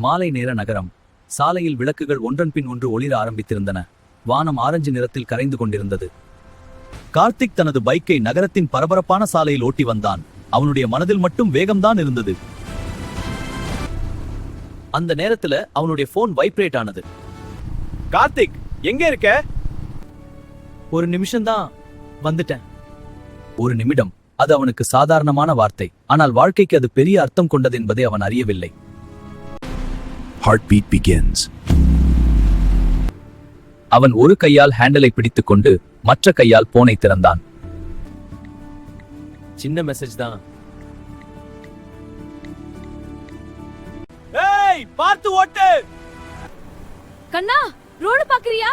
மாலை நேர நகரம். சாலையில் விளக்குகள் ஒன்றன் பின் ஒன்று ஒளிர ஆரம்பித்திருந்தன. வானம் ஆரஞ்சு நிறத்தில் கரைந்து கொண்டிருந்தது. கார்த்திக் தனது பைக்கை நகரத்தின் பரபரப்பான சாலையில் ஓட்டி வந்தான். அவனுடைய மனதில் மட்டும் வேகம்தான் இருந்தது. அந்த நேரத்துல அவனுடைய போன் வைப்ரேட் ஆனது. கார்த்திக், எங்க இருக்க? ஒரு நிமிஷம்தான், வந்துட்டேன். ஒரு நிமிடம். அது அவனுக்கு சாதாரணமான வார்த்தை, ஆனால் வாழ்க்கைக்கு அது பெரிய அர்த்தம் கொண்டது என்பதை அவன் அறியவில்லை. Heartbeat begins. அவன் ஒரு கையால் ஹேண்டலை பிடித்துக் கொண்டு மற்ற கையால் போனை திறந்தான். சின்ன மெசேஜ் தான். ஏய், பார்த்து ஓட்டு. கண்ணா, ரோடு பாக்குறியா?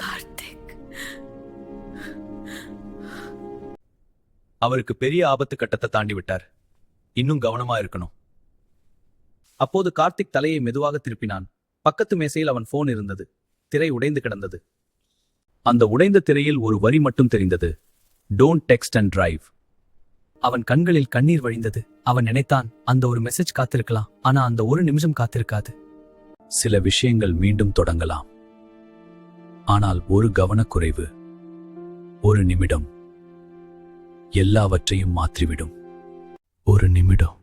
கார்த்திக், அவருக்கு பெரிய ஆபத்து கட்டத்தை தாண்டி விட்டார். இன்னும் கவனமா இருக்கணும். அப்போது கார்த்திக் தலையை மெதுவாக திருப்பினான். பக்கத்து மேசையில் அவன் போன் இருந்தது. திரை உடைந்து கிடந்தது. அந்த உடைந்த திரையில் ஒரு வரி மட்டும் தெரிந்தது: டோன்ட் டெக்ஸ்ட் அண்ட் டிரைவ். அவன் கண்களில் கண்ணீர் வழிந்தது. அவன் நினைத்தான், அந்த ஒரு மெசேஜ் காத்திருக்கலாம், ஆனா அந்த ஒரு நிமிஷம் காத்திருக்காது. சில விஷயங்கள் மீண்டும் தொடங்கலாம், ஆனால் ஒரு கவனக்குறைவு, ஒரு நிமிடம் எல்லாவற்றையும் மாற்றிவிடும். ஒரு நிமிடம்.